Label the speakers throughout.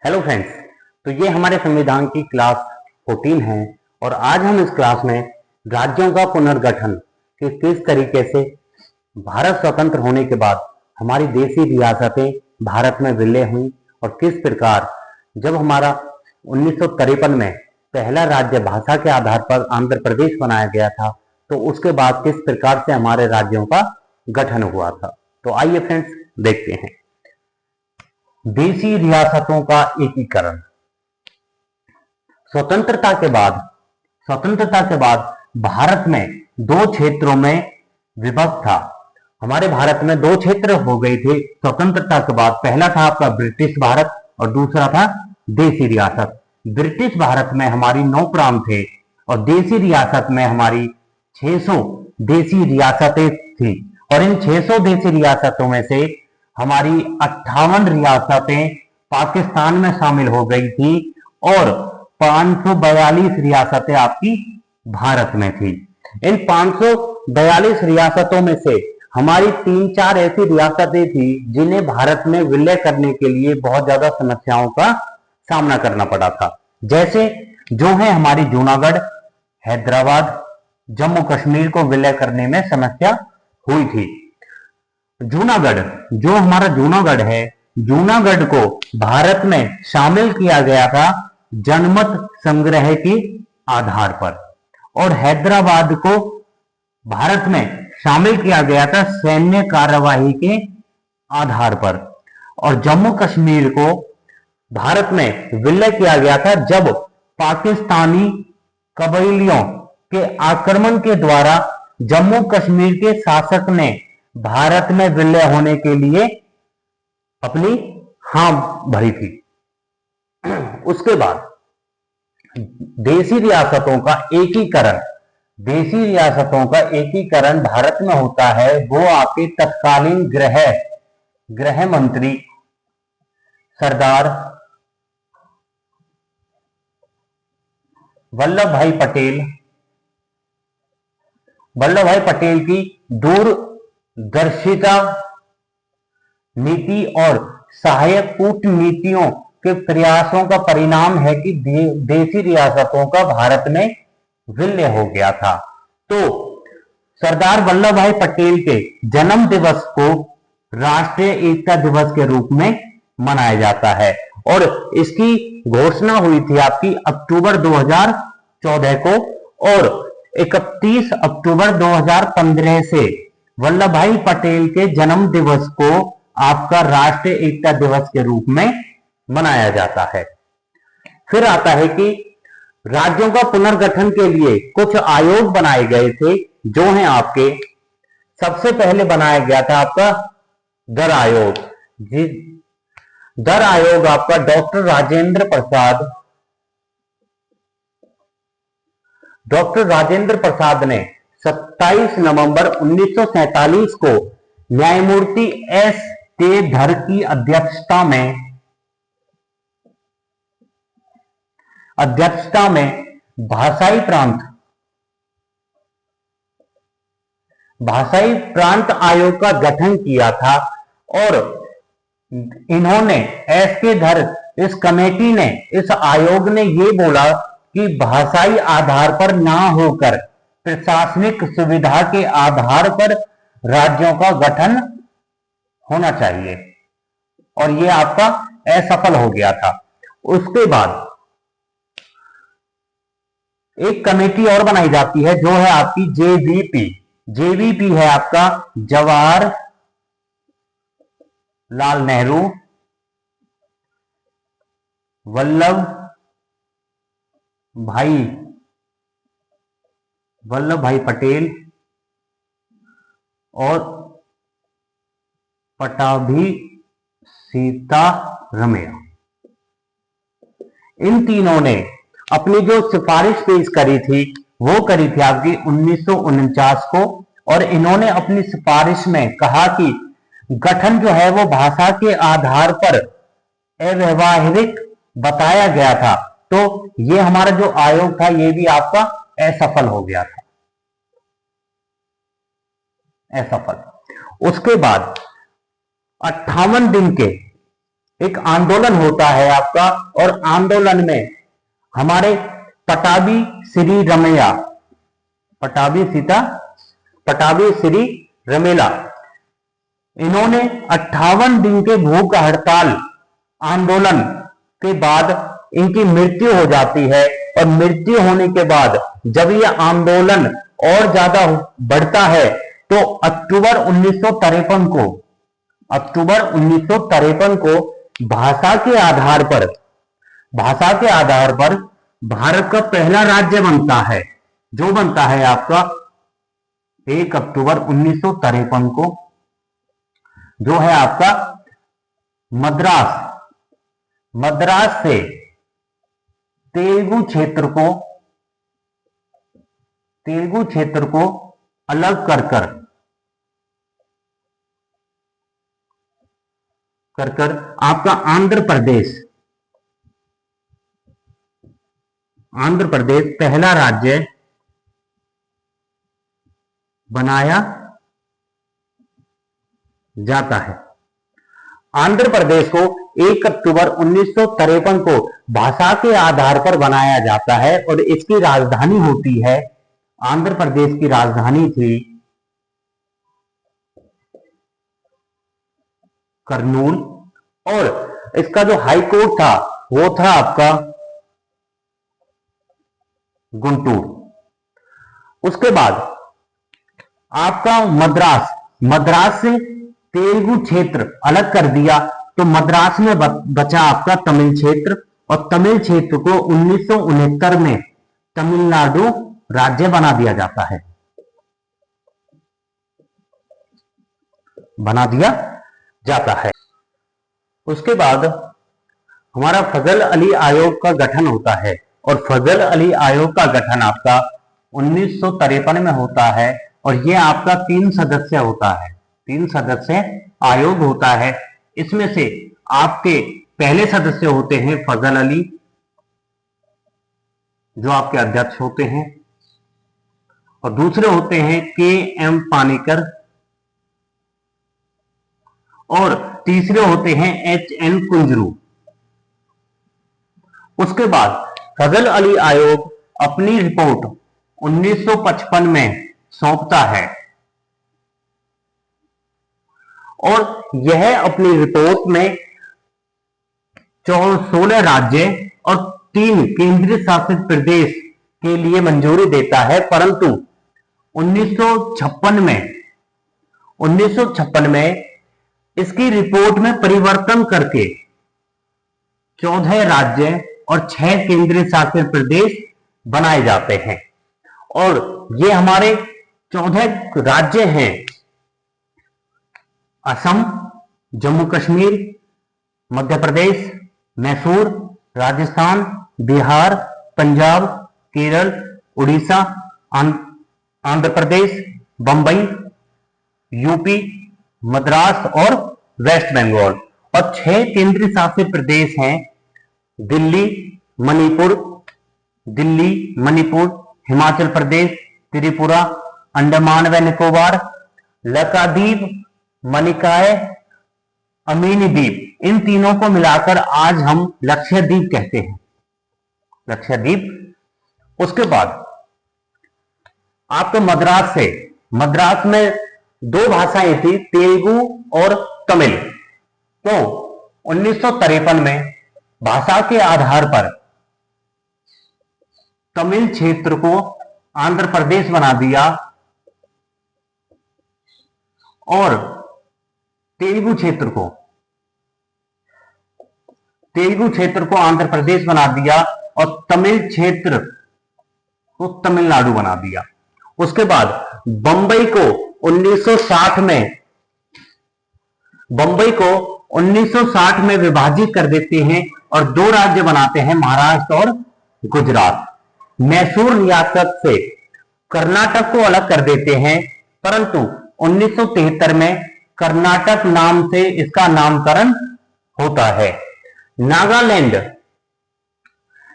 Speaker 1: Hello friends. तो ये हमारे संविधान की क्लास 14 है और आज हम इस क्लास में राज्यों का पुनर्गठन कि किस तरीके से भारत स्वतंत्र होने के बाद हमारी देशी रियासतें भारत में विलय हुई और किस प्रकार जब हमारा 1953 में पहला राज्य भाषा के आधार पर आंध्र प्रदेश बनाया गया था, तो उसके बाद किस प्रकार से हमारे राज्यों का गठन हुआ था। तो आइए फ्रेंड्स देखते हैं। देशी रियासतों का एकीकरण। स्वतंत्रता के बाद भारत में दो क्षेत्रों में विभक्त था। हमारे भारत में दो क्षेत्र हो गए थे स्वतंत्रता के बाद। पहला था आपका ब्रिटिश भारत और दूसरा था देशी रियासत। ब्रिटिश भारत में हमारी 9 प्रांत थे और देशी रियासत में हमारी 600 देशी रियासतें थी। और इन 600 देशी रियासतों में से हमारी 58 रियासतें पाकिस्तान में शामिल हो गई थी और 542 रियासतें आपकी भारत में थी। इन 542 रियासतों में से हमारी 3-4 ऐसी रियासतें थी जिन्हें भारत में विलय करने के लिए बहुत ज्यादा समस्याओं का सामना करना पड़ा था। जैसे जो है हमारी जूनागढ़, हैदराबाद, जम्मू कश्मीर को विलय करने में समस्या हुई थी। जूनागढ़, जो हमारा जूनागढ़ है, जूनागढ़ को भारत में शामिल किया गया था जनमत संग्रह के आधार पर और हैदराबाद को भारत में शामिल किया गया था सैन्य कार्यवाही के आधार पर और जम्मू कश्मीर को भारत में विलय किया गया था जब पाकिस्तानी कबीलियों के आक्रमण के द्वारा जम्मू कश्मीर के शासक ने भारत में विलय होने के लिए अपनी हां भरी थी। उसके बाद देशी रियासतों का एकीकरण भारत में होता है। वो आपके तत्कालीन गृह मंत्री सरदार वल्लभ भाई पटेल की दूरदर्शिता नीति और सहायक कूटनीतियों के प्रयासों का परिणाम है कि देशी रियासतों का भारत में विलय हो गया था। तो सरदार वल्लभ भाई पटेल के जन्म दिवस को राष्ट्रीय एकता दिवस के रूप में मनाया जाता है और इसकी घोषणा हुई थी आपकी अक्टूबर 2014 को और 31 अक्टूबर 2015 से वल्लभ भाई पटेल के जन्म दिवस को आपका राष्ट्रीय एकता दिवस के रूप में मनाया जाता है। फिर आता है कि राज्यों का पुनर्गठन के लिए कुछ आयोग बनाए गए थे जो हैं आपके। सबसे पहले बनाया गया था आपका दर आयोग। दर आयोग आपका डॉक्टर राजेंद्र प्रसाद ने 27 नवंबर 1947 को न्यायमूर्ति एस के धर की अध्यक्षता में भाषाई प्रांत आयोग का गठन किया था और इन्होंने एस के धर इस आयोग ने ये बोला कि भाषाई आधार पर ना होकर प्रशासनिक सुविधा के आधार पर राज्यों का गठन होना चाहिए और ये आपका असफल हो गया था। उसके बाद एक कमेटी और बनाई जाती है जो है आपकी जेवीपी है आपका जवाहर लाल नेहरू, वल्लभ भाई पटेल और पटाभी सीतारमैया। इन तीनों ने अपनी जो सिफारिश पेश करी थी वो करी थी आपकी 1949 को और इन्होंने अपनी सिफारिश में कहा कि गठन जो है वो भाषा के आधार पर अव्यावहारिक बताया गया था। तो ये हमारा जो आयोग था ये भी आपका असफल हो गया था। उसके बाद 58 दिन के एक आंदोलन होता है आपका, और आंदोलन में हमारे पटाभी श्री रमैया, पटाभी श्री रमेला, इन्होंने 58 दिन के भूख हड़ताल आंदोलन के बाद इनकी मृत्यु हो जाती है। और मृत्यु होने के बाद जब यह आंदोलन और ज्यादा बढ़ता है तो अक्टूबर 1953 को भाषा के आधार पर भारत का पहला राज्य बनता है, जो बनता है आपका 1 अक्टूबर 1953 को, जो है आपका मद्रास से तेलुगु क्षेत्र को अलग कर आपका आंध्र प्रदेश पहला राज्य बनाया जाता है। आंध्र प्रदेश को 1 अक्टूबर 1953 को भाषा के आधार पर बनाया जाता है और इसकी राजधानी होती है, आंध्र प्रदेश की राजधानी थी करनूल, और इसका जो हाई कोर्ट था वो था आपका गुंटूर। उसके बाद आपका मद्रास से तेलुगु क्षेत्र अलग कर दिया, तो मद्रास में बचा आपका तमिल क्षेत्र, और तमिल क्षेत्र को 1969 में तमिलनाडु राज्य बना दिया जाता है। उसके बाद हमारा फजल अली आयोग का गठन होता है, और फजल अली आयोग का गठन आपका 1953 में होता है, और यह आपका 3 सदस्य आयोग होता है। इसमें से आपके पहले सदस्य होते हैं फजल अली, जो आपके अध्यक्ष होते हैं, और दूसरे होते हैं के.एम. पानिकर, और तीसरे होते हैं H.N. कुंजरू। उसके बाद फजल अली आयोग अपनी रिपोर्ट 1955 में सौंपता है, और यह अपनी रिपोर्ट में 16 राज्य और 3 केंद्रीय शासित प्रदेश के लिए मंजूरी देता है, परंतु 1956 में इसकी रिपोर्ट में परिवर्तन करके 14 राज्य और 6 केंद्रीय शासित प्रदेश बनाए जाते हैं। और ये हमारे 14 राज्य हैं: असम, जम्मू कश्मीर, मध्य प्रदेश, मैसूर, राजस्थान, बिहार, पंजाब, केरल, उड़ीसा, आंध्र प्रदेश, बंबई, यूपी, मद्रास और वेस्ट बंगाल। और 6 केंद्रीय शासित प्रदेश हैं: दिल्ली, मणिपुर, हिमाचल प्रदेश, त्रिपुरा, अंडमान व निकोबार, लक्षद्वीप, मनिकाय, अमीनी द्वीप। इन तीनों को मिलाकर आज हम लक्षद्वीप कहते हैं, लक्षद्वीप। उसके बाद आपके मद्रास में 2 भाषाएं थी, तेलुगु और तमिल। तो 1953 में भाषा के आधार पर तमिल क्षेत्र को आंध्र प्रदेश बना दिया, और तेलुगु क्षेत्र को आंध्र प्रदेश बना दिया, और तमिल क्षेत्र को तमिलनाडु बना दिया। उसके बाद बंबई को 1960 में विभाजित कर देते हैं और 2 राज्य बनाते हैं, महाराष्ट्र और गुजरात। मैसूर रियासत से कर्नाटक को अलग कर देते हैं, परंतु 1973 में कर्नाटक नाम से इसका नामकरण होता है।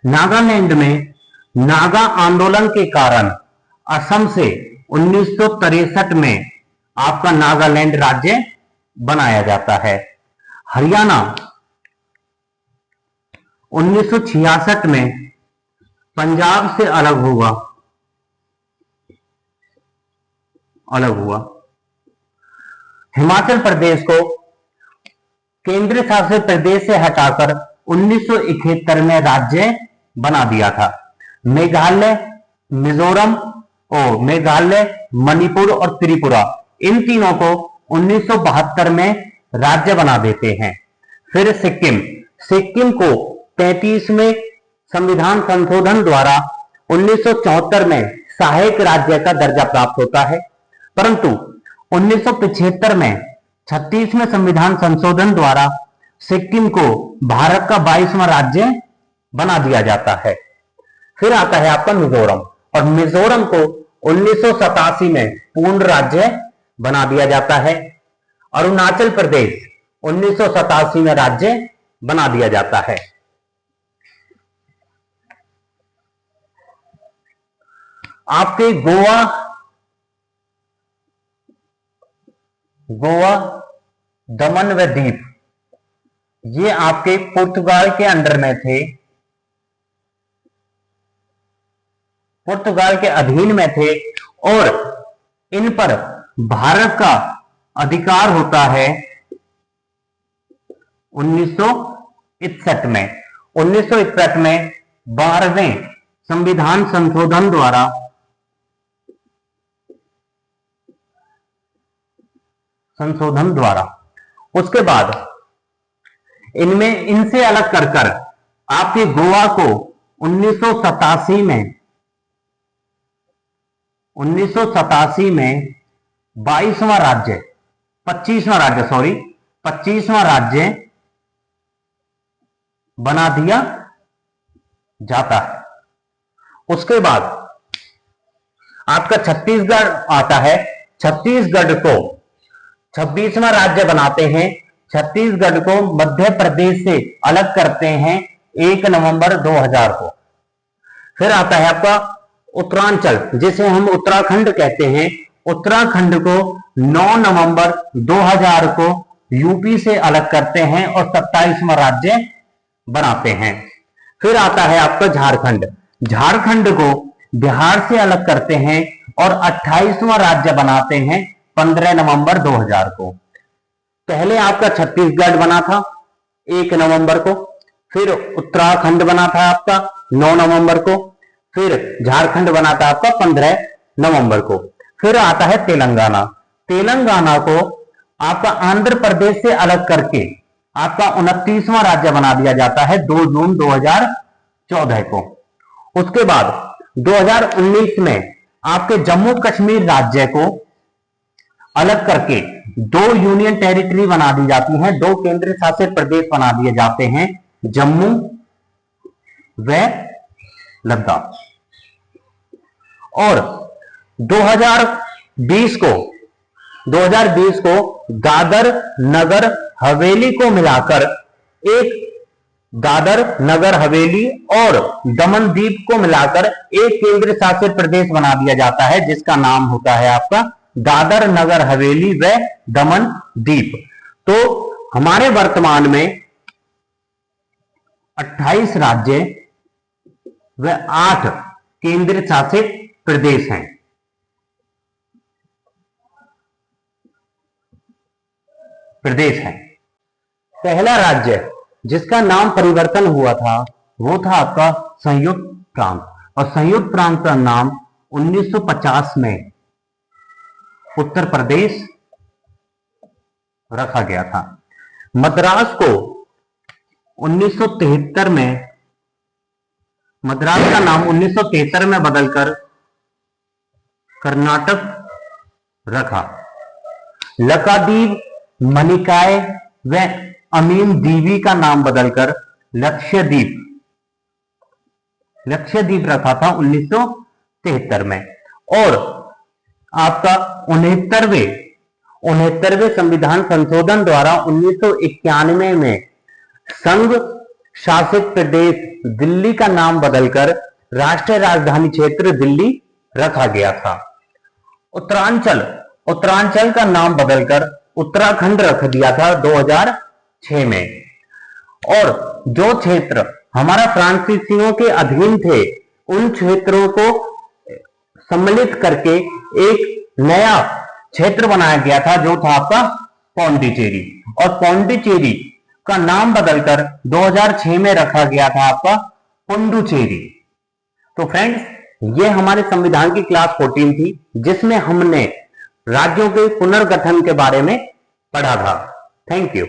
Speaker 1: नागालैंड में नागा आंदोलन के कारण असम से 1963 में आपका नागालैंड राज्य बनाया जाता है। 1966 में पंजाब से अलग हुआ। हिमाचल प्रदेश को केंद्र शासित प्रदेश से हटाकर 1971 में राज्य बना दिया था। मेघालय, मिजोरम और मेघालय, मणिपुर और त्रिपुरा, इन तीनों को 1972 में राज्य बना देते हैं। फिर सिक्किम को 35वें संविधान संशोधन द्वारा 1974 में सहायक राज्य का दर्जा प्राप्त होता है, परंतु 1975 में 36वें संविधान संशोधन द्वारा सिक्किम को भारत का 22वां राज्य बना दिया जाता है। फिर आता है आपका मिजोरम, और मिजोरम को 1987 में पूर्ण राज्य बना दिया जाता है। अरुणाचल प्रदेश 1987 में राज्य बना दिया जाता है। आपके गोवा, दमन व दीप, ये आपके पुर्तगाल के अंडर में थे, पुर्तगाल के अधीन में थे, और इन पर भारत का अधिकार होता है 1961 में। 1961 में 12वें संविधान संशोधन द्वारा उसके बाद इनसे अलग कर आपके गोवा को 1987 में 25वां राज्य बना दिया जाता है। उसके बाद आपका छत्तीसगढ़ आता है। छत्तीसगढ़ को 26वां राज्य बनाते हैं। छत्तीसगढ़ को मध्य प्रदेश से अलग करते हैं 1 नवंबर 2000 को। फिर आता है आपका उत्तरांचल, जिसे हम उत्तराखंड कहते हैं। उत्तराखंड को 9 नवंबर 2000 को यूपी से अलग करते हैं और 27वां राज्य बनाते हैं। फिर आता है आपका झारखंड। झारखंड को बिहार से अलग करते हैं और 28वां राज्य बनाते हैं 15 नवंबर 2000 को। पहले आपका छत्तीसगढ़ बना था 1 नवंबर को, फिर उत्तराखंड बना था आपका 9 नवंबर को, फिर झारखंड बना था आपका 15 नवंबर को। फिर आता है तेलंगाना। तेलंगाना को आपका आंध्र प्रदेश से अलग करके आपका 29वां राज्य बना दिया जाता है 2 जून 2014 को। उसके बाद 2019 में आपके जम्मू कश्मीर राज्य को अलग करके 2 यूनियन टेरिटरी बना दी जाती हैं, 2 केंद्र शासित प्रदेश बना दिए जाते हैं, जम्मू व लद्दाख। और 2020 को दादर नगर हवेली को मिलाकर एक दादर नगर हवेली और दमन दीप को मिलाकर एक केंद्र शासित प्रदेश बना दिया जाता है, जिसका नाम होता है आपका दादर नगर हवेली व दमन दीप। तो हमारे वर्तमान में 28 राज्य व 8 केंद्र शासित प्रदेश हैं। पहला राज्य जिसका नाम परिवर्तन हुआ था वो था आपका संयुक्त प्रांत, और संयुक्त प्रांत का नाम 1950 में उत्तर प्रदेश रखा गया था। मद्रास को 1973 में, मद्रास का नाम 1973 में बदलकर कर्नाटक रखा। लक्षद्वीप, मनिकाय व अमीन दीवी का नाम बदलकर लक्षद्वीप रखा था 1973 में। और आपका 69वें संविधान संशोधन द्वारा 1991 में संघ शासित प्रदेश दिल्ली का नाम बदलकर राष्ट्रीय राजधानी क्षेत्र दिल्ली रखा गया था। उत्तरांचल का नाम बदलकर उत्तराखंड रख दिया था 2006 में। और जो क्षेत्र हमारा फ्रांसीसियों के अधीन थे उन क्षेत्रों को सम्मिलित करके एक नया क्षेत्र बनाया गया था जो था आपका पौंडीचेरी। और पौंडीचेरी का नाम बदलकर 2006 में रखा गया था आपका पुडुचेरी। तो फ्रेंड्स ये हमारे संविधान की क्लास 14 थी जिसमें हमने राज्यों के पुनर्गठन के बारे में पढ़ा था। Thank you.